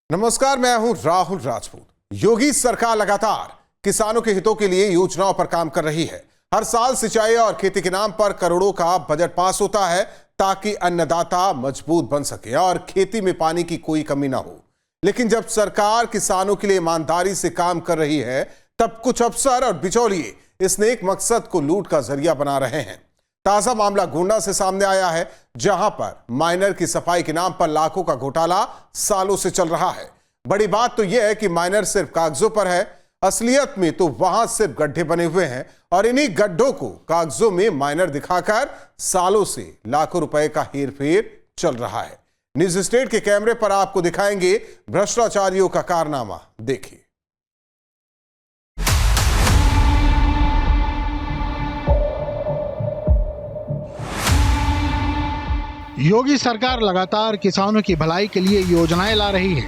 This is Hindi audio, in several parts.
नमस्कार, मैं हूं राहुल राजपूत। योगी सरकार लगातार किसानों के हितों के लिए योजनाओं पर काम कर रही है। हर साल सिंचाई और खेती के नाम पर करोड़ों का बजट पास होता है ताकि अन्नदाता मजबूत बन सके और खेती में पानी की कोई कमी ना हो। लेकिन जब सरकार किसानों के लिए ईमानदारी से काम कर रही है, तब कुछ अफसर और बिचौलिए इस नेक मकसद को लूट का जरिया बना रहे हैं। ताजा मामला गोंडा से सामने आया है, जहां पर माइनर की सफाई के नाम पर लाखों का घोटाला सालों से चल रहा है। बड़ी बात तो यह है कि माइनर सिर्फ कागजों पर है, असलियत में तो वहां सिर्फ गड्ढे बने हुए हैं और इन्हीं गड्ढों को कागजों में माइनर दिखाकर सालों से लाखों रुपए का हेरफेर चल रहा है। न्यूज स्टेट के कैमरे पर आपको दिखाएंगे भ्रष्टाचारियों का कारनामा। देखिए। योगी सरकार लगातार किसानों की भलाई के लिए योजनाएं ला रही है।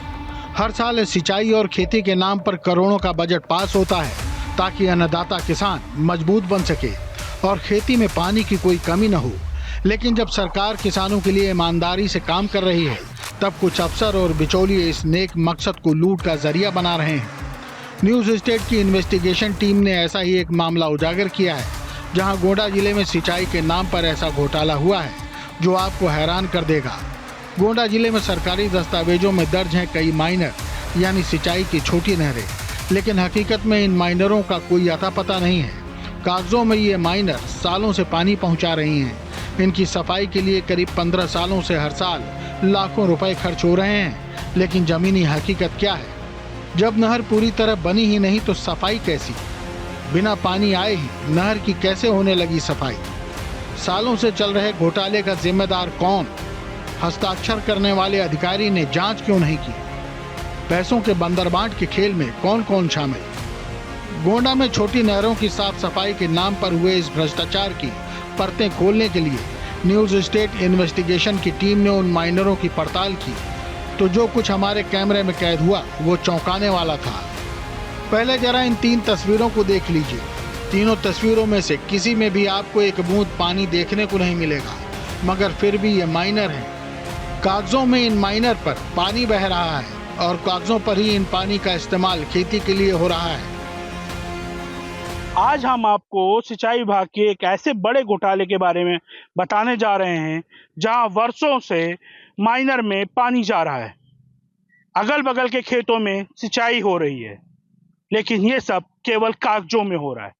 हर साल सिंचाई और खेती के नाम पर करोड़ों का बजट पास होता है ताकि अन्नदाता किसान मजबूत बन सके और खेती में पानी की कोई कमी न हो। लेकिन जब सरकार किसानों के लिए ईमानदारी से काम कर रही है, तब कुछ अफसर और बिचौलिए इस नेक मकसद को लूट का जरिया बना रहे हैं। न्यूज स्टेट की इन्वेस्टिगेशन टीम ने ऐसा ही एक मामला उजागर किया है, जहां गोंडा जिले में सिंचाई के नाम पर ऐसा घोटाला हुआ है जो आपको हैरान कर देगा। गोंडा जिले में सरकारी दस्तावेजों में दर्ज हैं कई माइनर यानी सिंचाई की छोटी नहरें, लेकिन हकीकत में इन माइनरों का कोई अता पता नहीं है। कागजों में ये माइनर सालों से पानी पहुंचा रही हैं। इनकी सफाई के लिए करीब 15 सालों से हर साल लाखों रुपए खर्च हो रहे हैं, लेकिन जमीनी हकीकत क्या है? जब नहर पूरी तरह बनी ही नहीं तो सफाई कैसी? बिना पानी आए ही नहर की कैसे होने लगी सफाई? सालों से चल रहे घोटाले का जिम्मेदार कौन? हस्ताक्षर करने वाले अधिकारी ने जांच क्यों नहीं की? पैसों के बंदरबांट के खेल में कौन कौन शामिल? गोंडा में छोटी नहरों की साफ सफाई के नाम पर हुए इस भ्रष्टाचार की परतें खोलने के लिए न्यूज स्टेट इन्वेस्टिगेशन की टीम ने उन माइनरों की पड़ताल की, तो जो कुछ हमारे कैमरे में कैद हुआ वो चौंकाने वाला था। पहले जरा इन 3 तस्वीरों को देख लीजिए। तीनों तस्वीरों में से किसी में भी आपको एक बूंद पानी देखने को नहीं मिलेगा, मगर फिर भी ये माइनर है। कागजों में इन माइनर पर पानी बह रहा है और कागजों पर ही इन पानी का इस्तेमाल खेती के लिए हो रहा है। आज हम आपको सिंचाई विभाग के एक ऐसे बड़े घोटाले के बारे में बताने जा रहे हैं, जहां वर्षों से माइनर में पानी जा रहा है। अगल बगल के खेतों में सिंचाई हो रही है, लेकिन ये सब केवल कागजों में हो रहा है,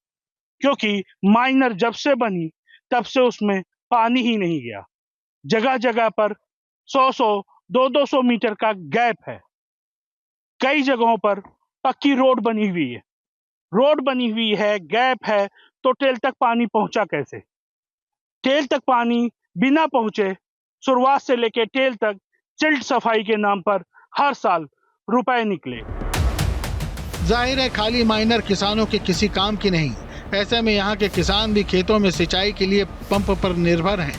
क्योंकि माइनर जब से बनी तब से उसमें पानी ही नहीं गया। जगह जगह पर 100-100, 200-200 मीटर का गैप है। कई जगहों पर पक्की रोड बनी हुई है। रोड बनी हुई है, गैप है, तो टेल तक पानी पहुंचा कैसे? टेल तक पानी बिना पहुंचे शुरुआत से लेकर टेल तक सिल्ट सफाई के नाम पर हर साल रुपए निकले। जाहिर है खाली माइनर किसानों के किसी काम की नहीं। ऐसे में यहाँ के किसान भी खेतों में सिंचाई के लिए पंप पर निर्भर हैं,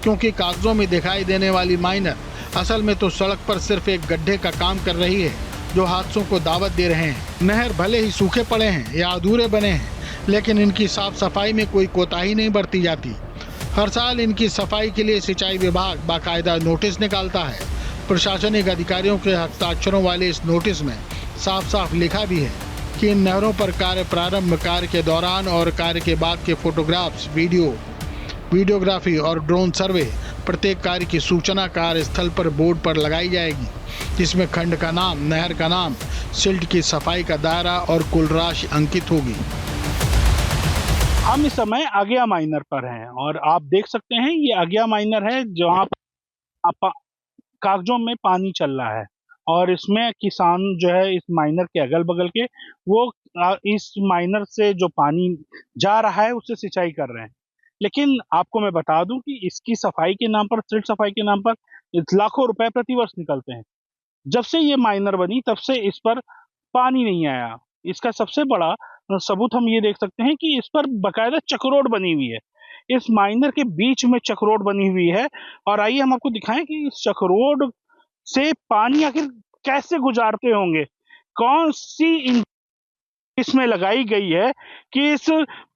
क्योंकि कागजों में दिखाई देने वाली माइनर असल में तो सड़क पर सिर्फ एक गड्ढे का काम कर रही है, जो हादसों को दावत दे रहे हैं। नहर भले ही सूखे पड़े हैं या अधूरे बने हैं, लेकिन इनकी साफ सफाई में कोई कोताही नहीं बरती जाती। हर साल इनकी सफाई के लिए सिंचाई विभाग बाकायदा नोटिस निकालता है। प्रशासनिक अधिकारियों के हस्ताक्षरों वाले इस नोटिस में साफ साफ लिखा भी है कि इन नहरों पर कार्य प्रारंभ, कार्य के दौरान और कार्य के बाद के फोटोग्राफ्स, वीडियोग्राफी और ड्रोन सर्वे प्रत्येक कार्य की सूचना कार्यस्थल पर बोर्ड पर लगाई जाएगी, जिसमें खंड का नाम, नहर का नाम, सिल्ट की सफाई का दायरा और कुल राशि अंकित होगी। हम इस समय आज्ञा माइनर पर हैं और आप देख सकते हैं ये आज्ञा माइनर है, जहाँ कागजों में पानी चल रहा है और इसमें किसान जो है इस माइनर के अगल बगल के वो इस माइनर से जो पानी जा रहा है उससे सिंचाई कर रहे हैं। लेकिन आपको मैं बता दूं कि इसकी सफाई के नाम पर, सिल्ट सफाई के नाम पर लाखों रुपए प्रतिवर्ष निकलते हैं। जब से ये माइनर बनी तब से इस पर पानी नहीं आया। इसका सबसे बड़ा सबूत हम ये देख सकते हैं कि इस पर बकायदा चक्रोड बनी हुई है। इस माइनर के बीच में चक्रोड बनी हुई है और आइए हम आपको दिखाएं कि इस चक्रोड से पानी आखिर कैसे गुजारते होंगे। कौन सी इसमें लगाई गई है कि इस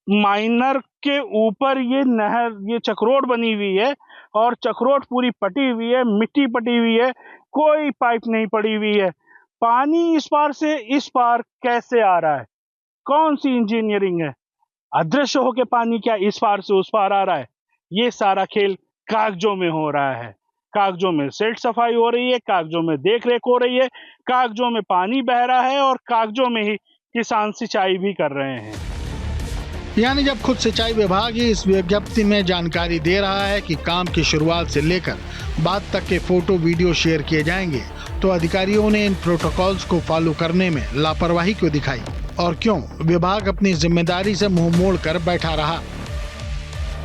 माइनर के ऊपर ये नहर, ये चक्रोड बनी हुई है और चक्रोड पूरी पटी हुई है, मिट्टी पटी हुई है, कोई पाइप नहीं पड़ी हुई है। पानी इस पार से इस पार कैसे आ रहा है? कौन सी इंजीनियरिंग है? अदृश्य होके पानी क्या इस पार से उस पार आ रहा है? ये सारा खेल कागजों में हो रहा है। कागजों में सिल्ट सफाई हो रही है, कागजों में देख रेख हो रही है, कागजों में पानी बह रहा है और कागजों में ही किसान सिंचाई भी कर रहे हैं। यानी जब खुद सिंचाई विभाग ही इस विज्ञप्ति में जानकारी दे रहा है कि काम की शुरुआत से लेकर बाद तक के फोटो वीडियो शेयर किए जाएंगे, तो अधिकारियों ने इन प्रोटोकॉल्स को फॉलो करने में लापरवाही क्यों दिखाई और क्यों विभाग अपनी जिम्मेदारी से मुंह मोड़ कर बैठा रहा?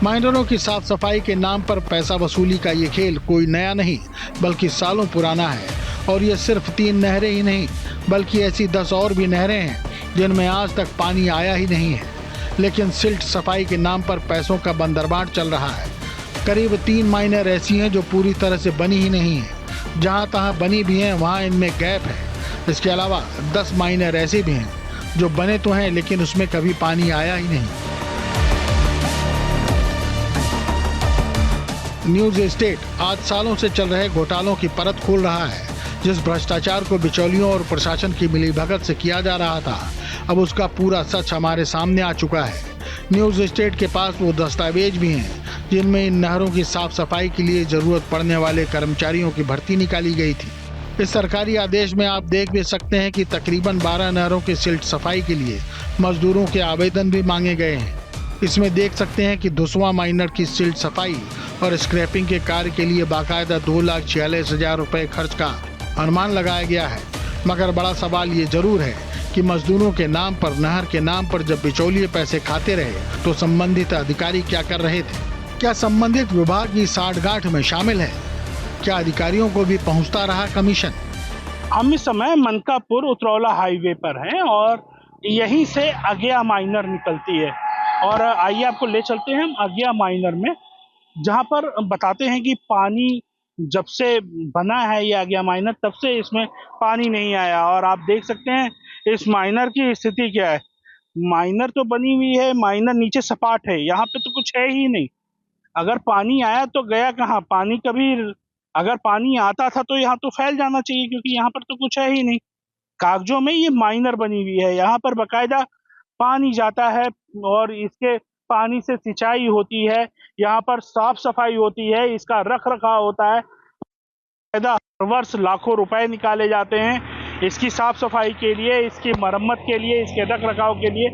माइनरों की साफ सफाई के नाम पर पैसा वसूली का ये खेल कोई नया नहीं बल्कि सालों पुराना है। और ये सिर्फ 3 नहरें ही नहीं बल्कि ऐसी 10 और भी नहरें हैं जिनमें आज तक पानी आया ही नहीं है, लेकिन सिल्ट सफाई के नाम पर पैसों का बंदरबाट चल रहा है। करीब 3 माइनर ऐसी हैं जो पूरी तरह से बनी ही नहीं है, जहां तहां बनी भी हैं वहां इनमें गैप है। इसके अलावा 10 माइनर ऐसे भी हैं जो बने तो हैं लेकिन उसमें कभी पानी आया ही नहीं। न्यूज स्टेट आज सालों से चल रहे घोटालों की परत खोल रहा है। जिस भ्रष्टाचार को बिचौलियों और प्रशासन की मिलीभगत से किया जा रहा था, अब उसका पूरा सच हमारे सामने आ चुका है। न्यूज स्टेट के पास वो दस्तावेज भी हैं जिनमें इन नहरों की साफ सफाई के लिए जरूरत पड़ने वाले कर्मचारियों की भर्ती निकाली गई थी। इस सरकारी आदेश में आप देख भी सकते हैं कि तकरीबन 12 नहरों की सिल्ट सफाई के लिए मजदूरों के आवेदन भी मांगे गए हैं। इसमें देख सकते हैं कि धुसवा माइनर की सिल्ट सफाई और स्क्रैपिंग के कार्य के लिए बाकायदा 2,46,000 रुपए खर्च का अनुमान लगाया गया है। मगर बड़ा सवाल ये जरूर है कि मजदूरों के नाम पर, नहर के नाम पर जब बिचौलिए पैसे खाते रहे तो संबंधित अधिकारी क्या कर रहे थे? क्या संबंधित विभाग की साठगांठ में शामिल है? क्या अधिकारियों को भी पहुंचता रहा कमीशन? हम इस समय मनकापुर उतरौला हाईवे पर हैं और यहीं से अज्ञा माइनर निकलती है। और आइए आपको ले चलते हैं हम अज्ञा माइनर में, जहां पर बताते हैं कि पानी जब से बना है ये अज्ञा माइनर तब से इसमें पानी नहीं आया। और आप देख सकते हैं इस माइनर की स्थिति क्या है। माइनर तो बनी हुई है, माइनर नीचे सपाट है, यहाँ पे तो कुछ है ही नहीं। अगर पानी आया तो गया कहाँ? पानी कभी अगर पानी आता था तो यहाँ तो फैल जाना चाहिए, क्योंकि यहाँ पर तो कुछ है ही नहीं। कागजों में ये माइनर बनी हुई है, यहाँ पर बकायदा पानी जाता है और इसके पानी से सिंचाई होती है, यहाँ पर साफ सफाई होती है, इसका रख रखाव होता है। हर वर्ष लाखों रुपए निकाले जाते हैं इसकी साफ सफाई के लिए, इसकी मरम्मत के लिए, इसके रख रखाव के लिए।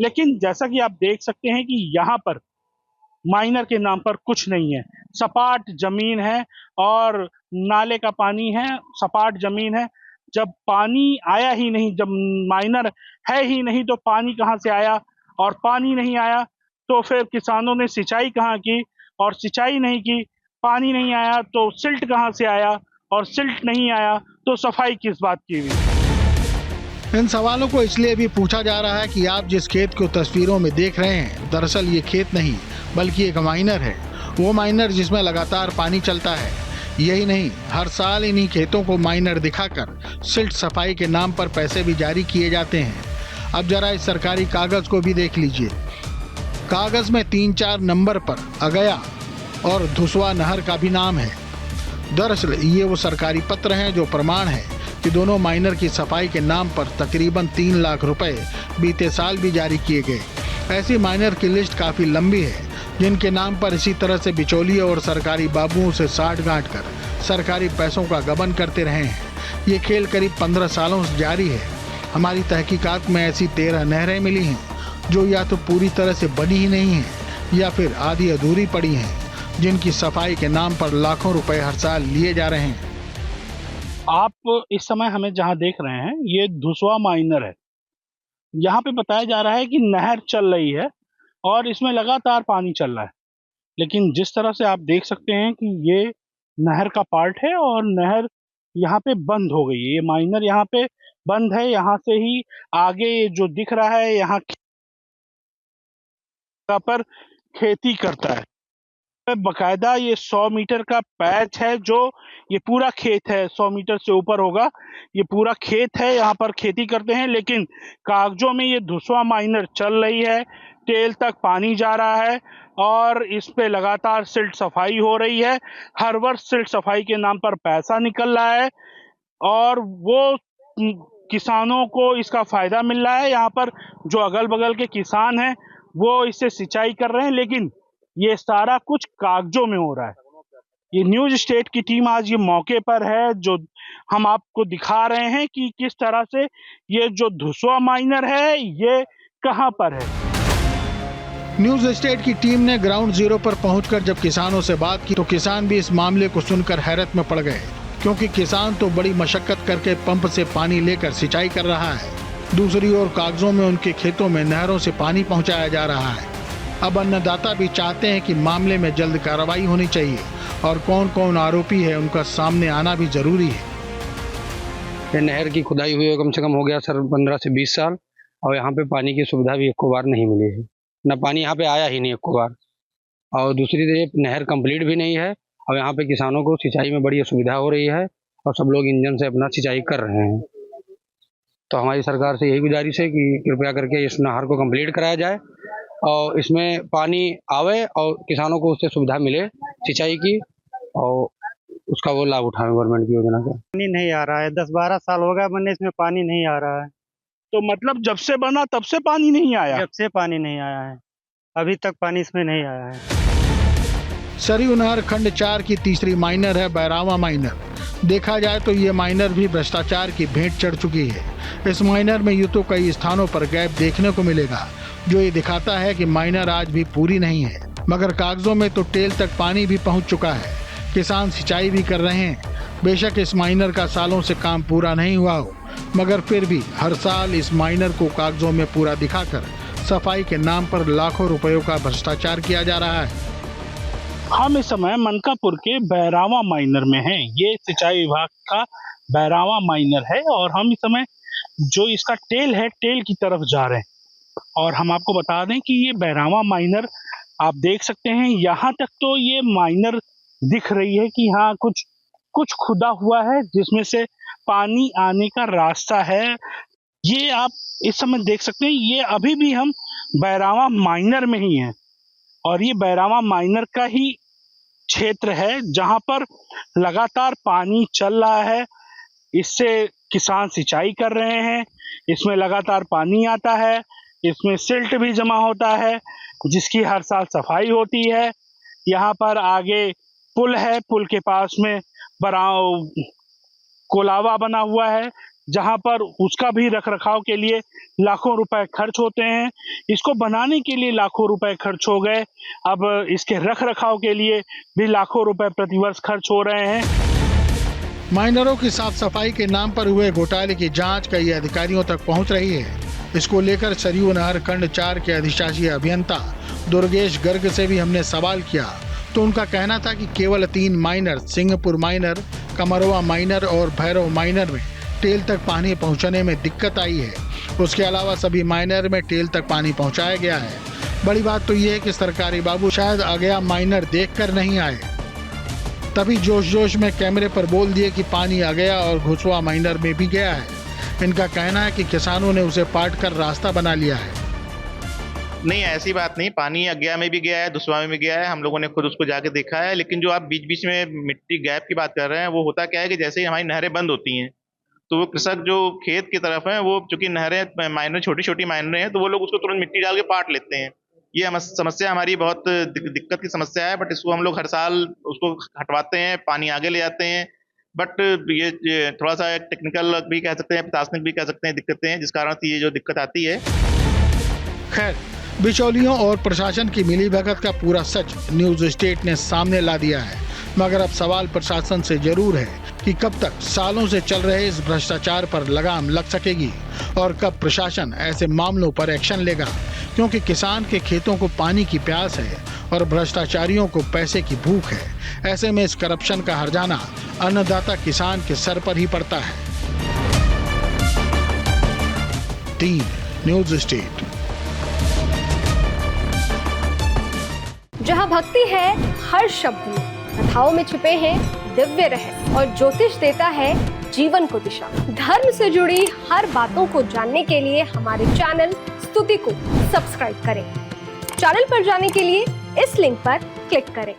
लेकिन जैसा कि आप देख सकते हैं कि यहाँ पर माइनर के नाम पर कुछ नहीं है। सपाट जमीन है और नाले का पानी है, सपाट जमीन है। जब पानी आया ही नहीं, जब माइनर है ही नहीं तो पानी कहाँ से आया? और पानी नहीं आया तो फिर किसानों ने सिंचाई कहाँ की? और सिंचाई नहीं की, पानी नहीं आया तो सिल्ट कहाँ से आया? और सिल्ट नहीं आया तो सफाई किस बात की हुई? इन सवालों को इसलिए भी पूछा जा रहा है कि आप जिस खेत को तस्वीरों में देख रहे हैं, दरअसल ये खेत नहीं बल्कि एक माइनर है। वो माइनर जिसमें लगातार पानी चलता है। यही नहीं, हर साल इन्हीं खेतों को माइनर दिखाकर सिल्ट सफाई के नाम पर पैसे भी जारी किए जाते हैं। अब जरा इस सरकारी कागज को भी देख लीजिए। कागज में 3-4 नंबर पर अगया और धुसवा नहर का भी नाम है। दरअसल ये वो सरकारी पत्र हैं जो प्रमाण है कि दोनों माइनर की सफाई के नाम पर तकरीबन 3 लाख रुपए बीते साल भी जारी किए गए। ऐसी माइनर की लिस्ट काफी लंबी है जिनके नाम पर इसी तरह से बिचौलिए और सरकारी बाबुओं से साठगांठ कर सरकारी पैसों का गबन करते रहे हैं। ये खेल करीब 15 सालों से जारी है। हमारी तहकीकात में ऐसी 13 नहरें मिली हैं जो या तो पूरी तरह से बनी ही नहीं है या फिर आधी अधूरी पड़ी हैं, जिनकी सफाई के नाम पर लाखों रुपए हर साल लिए जा रहे हैं। आप इस समय हमें जहां देख रहे हैं ये धुसवा माइनर है। यहाँ पे बताया जा रहा है कि नहर चल रही है और इसमें लगातार पानी चल रहा है, लेकिन जिस तरह से आप देख सकते हैं कि ये नहर का पार्ट है और नहर यहाँ पे बंद हो गई है। ये माइनर यहाँ पे बंद है। यहाँ से ही आगे ये जो दिख रहा है यहाँ पर खेती करता है। बकायदा ये 100 मीटर का पैच है, जो ये पूरा खेत है, 100 मीटर से ऊपर होगा, ये पूरा खेत है, यहाँ पर खेती करते हैं। लेकिन कागजों में ये धुसवा माइनर चल रही है, टेल तक पानी जा रहा है और इस पे लगातार सिल्ट सफाई हो रही है। हर वर्ष सिल्ट सफाई के नाम पर पैसा निकल रहा है और वो किसानों को इसका फायदा मिल रहा है। यहाँ पर जो अगल बगल के किसान हैं वो इससे सिंचाई कर रहे हैं, लेकिन ये सारा कुछ कागजों में हो रहा है। ये न्यूज स्टेट की टीम आज ये मौके पर है, जो हम आपको दिखा रहे हैं कि किस तरह से ये जो धुसवा माइनर है ये कहां पर है। न्यूज स्टेट की टीम ने ग्राउंड जीरो पर पहुंचकर जब किसानों से बात की तो किसान भी इस मामले को सुनकर हैरत में पड़ गए, क्योंकि किसान तो बड़ी मशक्कत करके पंप से पानी लेकर सिंचाई कर रहा है। दूसरी ओर कागजों में उनके खेतों में नहरों से पानी पहुंचाया जा रहा है। अब अन्नदाता भी चाहते हैं कि मामले में जल्द कार्रवाई होनी चाहिए और कौन कौन आरोपी है उनका सामने आना भी जरूरी है। ये नहर की खुदाई हुई कम से कम हो गया सर 15 से 20 साल, और यहाँ पे पानी की सुविधा भी एक बार नहीं मिली है। न पानी यहाँ पे आया ही नहीं एक बार, और दूसरी तरफ नहर कंप्लीट भी नहीं है। और यहाँ पे किसानों को सिंचाई में बड़ी असुविधा हो रही है और सब लोग इंजन से अपना सिंचाई कर रहे हैं। तो हमारी सरकार से यही गुजारिश है कि कृपया करके इस नहर को कंप्लीट कराया जाए और इसमें पानी आवे और किसानों को उससे सुविधा मिले सिंचाई की, और उसका वो लाभ उठाएं गवर्नमेंट की योजना का। पानी नहीं आ रहा है, 10-12 साल हो गया बनने, इसमें पानी नहीं आ रहा है। तो मतलब जब से बना तब से पानी नहीं आया? जब से पानी नहीं आया है, अभी तक पानी इसमें नहीं आया है। सरयू नहर खंड 4 की तीसरी माइनर है बैरावा माइनर। देखा जाए तो ये माइनर भी भ्रष्टाचार की भेंट चढ़ चुकी है। इस माइनर में यूं तो कई स्थानों पर गैप देखने को मिलेगा, जो ये दिखाता है कि माइनर आज भी पूरी नहीं है, मगर कागजों में तो टेल तक पानी भी पहुंच चुका है। किसान सिंचाई भी कर रहे हैं। बेशक इस माइनर का सालों से काम पूरा नहीं हुआ हो, मगर फिर भी हर साल इस माइनर को कागजों में पूरा दिखाकर सफाई के नाम पर लाखों रुपयों का भ्रष्टाचार किया जा रहा है। हम इस समय मनकापुर के बैरावा माइनर में हैं। ये सिंचाई विभाग का बैरावा माइनर है और हम इस समय जो इसका टेल है, टेल की तरफ जा रहे हैं। और हम आपको बता दें कि ये बैरावा माइनर आप देख सकते हैं, यहाँ तक तो ये माइनर दिख रही है कि हाँ कुछ खुदा हुआ है जिसमें से पानी आने का रास्ता है। ये आप इस समय देख सकते हैं, ये अभी भी हम बैरावा माइनर में ही हैं और ये बैरावा माइनर का ही क्षेत्र है जहां पर लगातार पानी चल रहा है। इससे किसान सिंचाई कर रहे हैं, इसमें लगातार पानी आता है, इसमें सिल्ट भी जमा होता है जिसकी हर साल सफाई होती है। यहाँ पर आगे पुल है, पुल के पास में कोलावा बना हुआ है जहां पर उसका भी रखरखाव के लिए लाखों रुपए खर्च होते हैं। इसको बनाने के लिए लाखों रुपए खर्च हो गए, अब इसके रखरखाव के लिए भी लाखों रुपए प्रतिवर्ष खर्च हो रहे हैं। माइनरों की साफ सफाई के नाम पर हुए घोटाले की जांच कई अधिकारियों तक पहुंच रही है। इसको लेकर सरयू नहर खंड 4 के अधिशासी अभियंता दुर्गेश गर्ग से भी हमने सवाल किया, तो उनका कहना था कि केवल 3 माइनर, सिंहपुर माइनर, कमरवा माइनर और भैरव माइनर में टेल तक पानी पहुंचाने में दिक्कत आई है। उसके अलावा सभी माइनर में टेल तक पानी पहुंचाया गया है। बड़ी बात तो ये है कि सरकारी बाबू शायद आ गया माइनर देखकर नहीं आए, तभी जोश में कैमरे पर बोल दिए कि पानी आ गया और घुसवा माइनर में भी गया है। इनका कहना है कि किसानों ने उसे पाट कर रास्ता बना लिया है। नहीं, ऐसी बात नहीं, पानी अज्ञा में भी गया है, दुस्वा में भी गया है, हम लोगों ने खुद उसको जाके देखा है। लेकिन जो आप बीच बीच में मिट्टी गैप की बात कर रहे हैं, वो होता क्या है कि जैसे ही हमारी नहरें बंद होती हैं तो वो कृषक जो खेत की तरफ है, वो चूंकि नहरें माइनर छोटी छोटी माइनर हैं, तो वो लोग उसको तुरंत मिट्टी डाल के पाट लेते हैं। ये समस्या हमारी बहुत दिक्कत की समस्या है, बट इसको हम लोग हर साल उसको हटवाते हैं, पानी आगे ले जाते हैं। बट ये थोड़ा सा टेक्निकल भी कह सकते हैं, प्रशासनिक भी कह सकते हैं दिक्कतें हैं, जिस कारण से ये जो दिक्कत आती है। खैर, बिचौलियों और प्रशासन की मिलीभगत का पूरा सच न्यूज स्टेट ने सामने ला दिया है, मगर अब सवाल प्रशासन से जरूर है कि कब तक सालों से चल रहे इस भ्रष्टाचार पर लगाम लग सकेगी और कब प्रशासन ऐसे मामलों पर एक्शन लेगा, क्योंकि किसान के खेतों को पानी की प्यास है और भ्रष्टाचारियों को पैसे की भूख है। ऐसे में इस करप्शन का हर्जाना अन्नदाता किसान के सर पर ही पड़ता है। 3 न्यूज स्टेट। जहाँ भक्ति है हर शब्द में, कथाओं में छुपे हैं दिव्य रहस्य और ज्योतिष देता है जीवन को दिशा। धर्म से जुड़ी हर बातों को जानने के लिए हमारे चैनल स्तुति को सब्सक्राइब करें। चैनल पर जाने के लिए इस लिंक पर क्लिक करें।